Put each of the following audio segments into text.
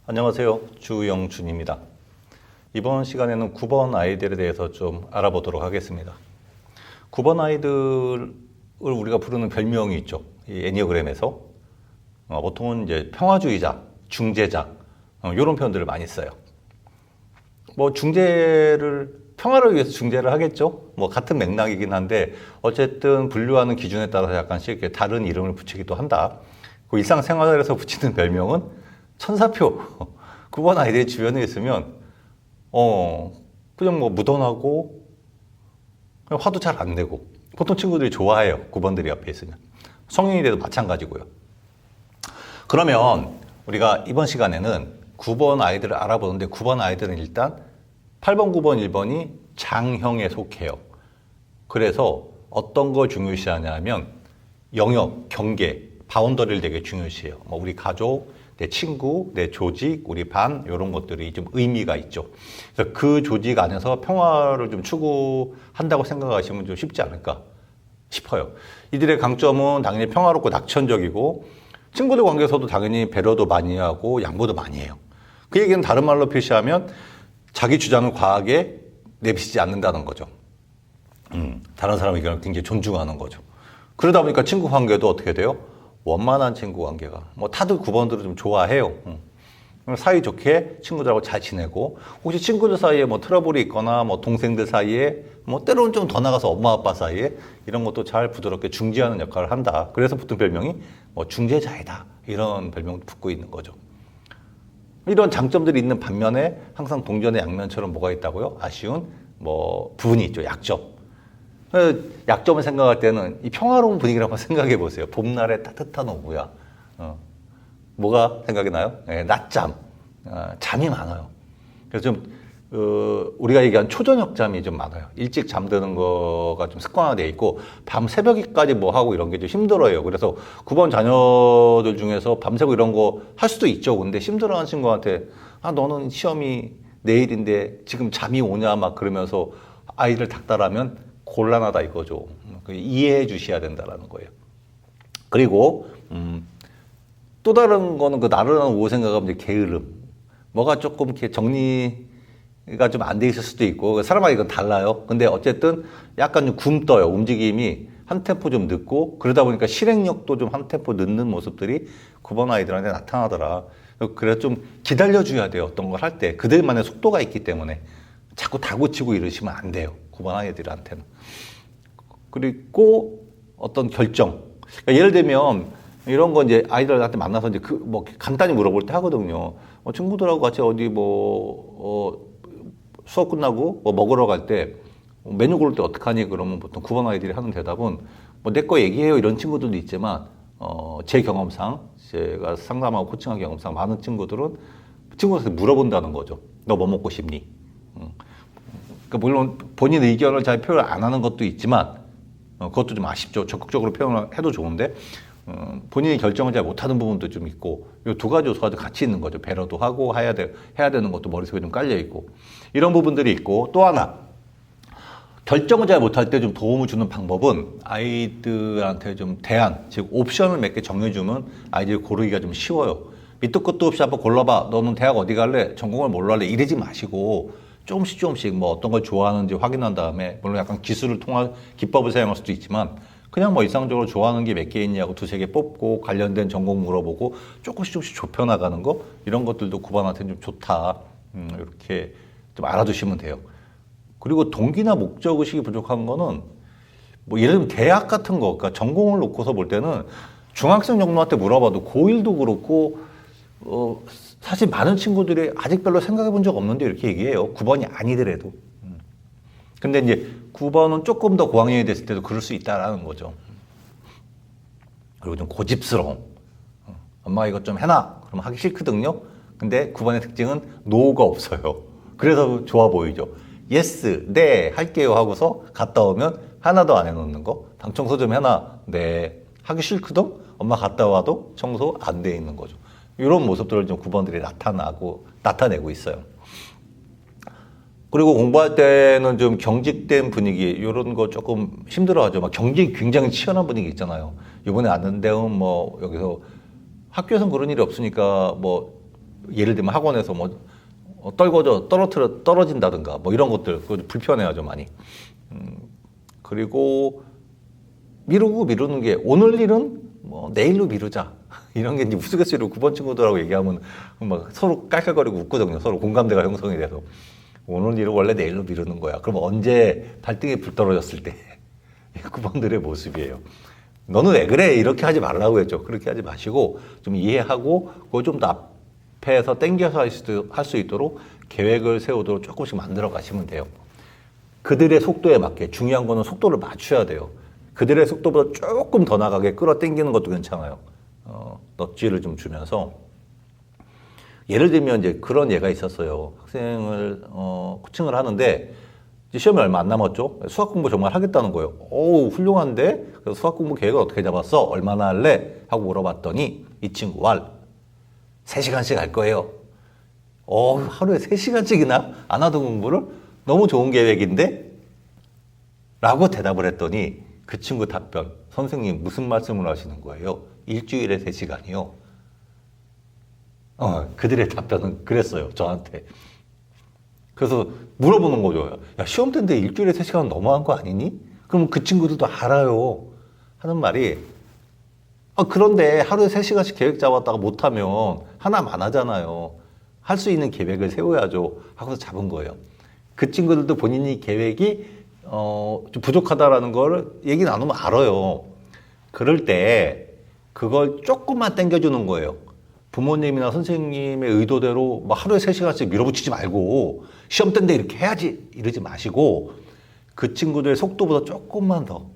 안녕하세요. 주영준입니다. 이번 시간에는 9번 아이들에 대해서 좀 알아보도록 하겠습니다. 9번 아이들을 우리가 부르는 별명이 있죠. 이 애니어그램에서. 보통은 이제 평화주의자, 중재자, 이런 표현들을 많이 써요. 평화를 위해서 중재를 하겠죠. 같은 맥락이긴 한데, 어쨌든 분류하는 기준에 따라서 약간씩 이렇게 다른 이름을 붙이기도 한다. 그 일상생활에서 붙이는 별명은 천사표. 9번 아이들이 주변에 있으면, 그냥 무던하고, 그냥 화도 잘 안 내고, 보통 친구들이 좋아해요. 9번들이 옆에 있으면. 성인이 돼도 마찬가지고요. 그러면 우리가 이번 시간에는 9번 아이들을 알아보는데 9번 아이들은 일단 8번, 9번, 1번이 장형에 속해요. 그래서 어떤 걸 중요시하냐면 영역, 경계, 바운더리를 되게 중요시해요. 우리 가족, 내 친구, 내 조직, 우리 반 이런 것들이 좀 의미가 있죠. 그래서 그 조직 안에서 평화를 좀 추구한다고 생각하시면 좀 쉽지 않을까 싶어요. 이들의 강점은 당연히 평화롭고 낙천적이고 친구들 관계에서도 당연히 배려도 많이 하고 양보도 많이 해요. 그 얘기는 다른 말로 표시하면 자기 주장을 과하게 내비치지 않는다는 거죠. 다른 사람 의견을 굉장히 존중하는 거죠. 그러다 보니까 친구 관계도 어떻게 돼요? 원만한 친구 관계가. 다들 9번들을 좀 좋아해요. 사이좋게 친구들하고 잘 지내고, 혹시 친구들 사이에 트러블이 있거나, 동생들 사이에, 때로는 좀 더 나가서 엄마 아빠 사이에, 이런 것도 잘 부드럽게 중재하는 역할을 한다. 그래서 붙은 별명이 중재자이다. 이런 별명도 붙고 있는 거죠. 이런 장점들이 있는 반면에 항상 동전의 양면처럼 뭐가 있다고요? 아쉬운 부분이 있죠. 약점. 약점을 생각할 때는 이 평화로운 분위기를 한번 생각해 보세요. 봄날의 따뜻한 오후야. 뭐가 생각이 나요? 낮잠. 잠이 많아요. 그래서 우리가 얘기한 초저녁잠이 좀 많아요. 일찍 잠드는 거가 좀 습관화되어 있고, 밤 새벽까지 하고 이런 게 좀 힘들어요. 그래서 9번 자녀들 중에서 밤새고 이런 거 할 수도 있죠. 근데 힘들어하는 친구한테, 너는 시험이 내일인데 지금 잠이 오냐? 그러면서 아이를 닥달하면 곤란하다 이거죠. 이해해 주셔야 된다는 거예요. 그리고, 또 다른 거는 그 나른한 오후 생각하면 이제 게으름. 뭐가 조금 이렇게 정리가 좀 안 돼 있을 수도 있고, 사람마다 이건 달라요. 근데 어쨌든 약간 좀 굼떠요. 움직임이 한 템포 좀 늦고, 그러다 보니까 실행력도 좀 한 템포 늦는 모습들이 9번 아이들한테 나타나더라. 그래서 좀 기다려줘야 돼요. 어떤 걸 할 때. 그들만의 속도가 있기 때문에. 자꾸 다그치고 이러시면 안 돼요. 9번 아이들한테는. 그리고 어떤 결정. 그러니까 예를 들면, 이런 거 이제 아이들한테 만나서 이제 간단히 물어볼 때 하거든요. 친구들하고 같이 어디 수업 끝나고 먹으러 갈 때 메뉴 고를 때 어떡하니? 그러면 보통 9번 아이들이 하는 대답은 내 거 얘기해요. 이런 친구들도 있지만, 제 경험상, 제가 상담하고 코칭한 경험상 많은 친구들은 친구한테 물어본다는 거죠. 너 뭐 먹고 싶니? 그러니까 물론 본인 의견을 잘 표현 안 하는 것도 있지만, 그것도 좀 아쉽죠. 적극적으로 표현을 해도 좋은데, 본인이 결정을 잘 못하는 부분도 좀 있고, 이 두 가지 요소가 같이 있는 거죠. 배려도 하고 해야 되는 것도 머릿속에 좀 깔려 있고, 이런 부분들이 있고, 또 하나 결정을 잘 못할 때 좀 도움을 주는 방법은 아이들한테 좀 대안, 즉 옵션을 몇 개 정해주면 아이들이 고르기가 좀 쉬워요. 밑도 끝도 없이 한번 골라봐. 너는 대학 어디 갈래? 전공을 뭘로 할래? 이러지 마시고 조금씩 어떤 걸 좋아하는지 확인한 다음에, 물론 약간 기술을 통한 기법을 사용할 수도 있지만, 그냥 일상적으로 좋아하는 게 몇 개 있냐고 두세 개 뽑고 관련된 전공 물어보고 조금씩 좁혀나가는 거, 이런 것들도 9번한테는 좀 좋다. 이렇게 좀 알아두시면 돼요. 그리고 동기나 목적의식이 부족한 거는 예를 들면 대학 같은 거, 그러니까 전공을 놓고서 볼 때는 중학생 정도한테 물어봐도 고1도 그렇고 사실 많은 친구들이 아직 별로 생각해 본 적 없는데 이렇게 얘기해요. 9번이 아니더라도. 근데 이제 9번은 조금 더 고학년이 됐을 때도 그럴 수 있다라는 거죠. 그리고 좀 고집스러움. 엄마가 이것 좀 해놔. 그럼 하기 싫거든요. 근데 9번의 특징은 노가 없어요. 그래서 좋아 보이죠. 예스, 네, 할게요 하고서 갔다 오면 하나도 안 해놓는 거. 방 청소 좀 해놔. 네. 하기 싫거든? 엄마 갔다 와도 청소 안 돼 있는 거죠. 이런 모습들을 좀 9번들이 나타내고 있어요. 그리고 공부할 때는 좀 경직된 분위기, 이런 거 조금 힘들어하죠. 경쟁이 굉장히 치열한 분위기 있잖아요. 이번에 안 된대요. 여기서 학교에서는 그런 일이 없으니까 예를 들면 학원에서 뭐 떨어진다든가 뭐 이런 것들 그거 불편해하죠 많이. 그리고 미루는 게 오늘 일은 뭐 내일로 미루자 이런 게 이제 우스갯소리로 9번 친구들하고 얘기하면 막 서로 깔깔거리고 웃거든요. 서로 공감대가 형성이 돼서 오늘 일은 원래 내일로 미루는 거야. 그럼 언제 발등에 불 떨어졌을 때 9번들의 모습이에요. 너는 왜 그래? 이렇게 하지 말라고 했죠. 그렇게 하지 마시고 좀 이해하고 그거 좀 더 앞에서 땡겨서 할 수 있도록 계획을 세우도록 조금씩 만들어 가시면 돼요. 그들의 속도에 맞게 중요한 거는 속도를 맞춰야 돼요. 그들의 속도보다 조금 더 나가게 끌어당기는 것도 괜찮아요. 넛지를 좀 주면서 예를 들면 이제 그런 예가 있었어요. 학생을 코칭을 하는데 이제 시험이 얼마 안 남았죠. 수학 공부 정말 하겠다는 거예요. 오, 훌륭한데? 그래서 수학 공부 계획을 어떻게 잡았어? 얼마나 할래? 하고 물어봤더니 이 친구 3시간씩 할 거예요. 하루에 3시간씩이나 안 하던 공부를 너무 좋은 계획인데? 라고 대답을 했더니 그 친구 답변, 선생님 무슨 말씀을 하시는 거예요? 일주일에 3시간이요. 그들의 답변은 그랬어요, 저한테. 그래서 물어보는 거죠. 야, 시험 때인데 일주일에 3시간은 너무한 거 아니니? 그럼 그 친구들도 알아요. 하는 말이, 그런데 하루에 3시간씩 계획 잡았다가 못하면 하나만 하잖아요. 할 수 있는 계획을 세워야죠. 하고서 잡은 거예요. 그 친구들도 본인이 계획이 좀 부족하다라는 걸 얘기 나누면 알아요. 그럴 때 그걸 조금만 당겨주는 거예요. 부모님이나 선생님의 의도대로 막 하루에 3시간씩 밀어붙이지 말고 시험 때인데 이렇게 해야지 이러지 마시고 그 친구들의 속도보다 조금만 더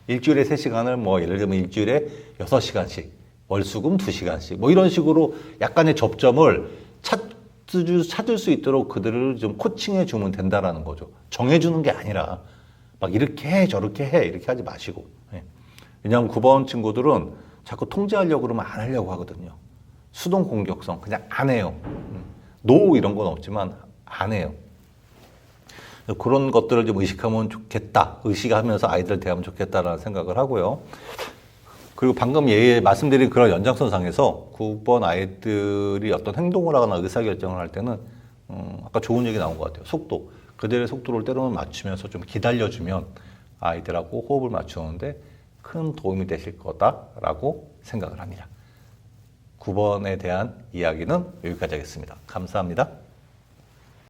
일주일에 3시간을 뭐 예를 들면 일주일에 6시간씩 월수금 2시간씩 뭐 이런 식으로 약간의 접점을 찾을 수 있도록 그들을 좀 코칭해 주면 된다라는 거죠. 정해주는 게 아니라 막 이렇게 해 저렇게 해 이렇게 하지 마시고. 왜냐하면 9번 친구들은 자꾸 통제하려고 그러면 안 하려고 하거든요. 수동 공격성 그냥 안 해요. 노 이런 건 없지만 안 해요. 그런 것들을 좀 의식하면 좋겠다. 의식하면서 아이들 대하면 좋겠다라는 생각을 하고요. 그리고 방금 말씀드린 그런 연장선상에서 9번 아이들이 어떤 행동을 하거나 의사결정을 할 때는 아까 좋은 얘기 나온 것 같아요. 속도. 그들의 속도를 때로는 맞추면서 좀 기다려주면 아이들하고 호흡을 맞추는데 큰 도움이 되실 거다라고 생각을 합니다. 9번에 대한 이야기는 여기까지 하겠습니다. 감사합니다.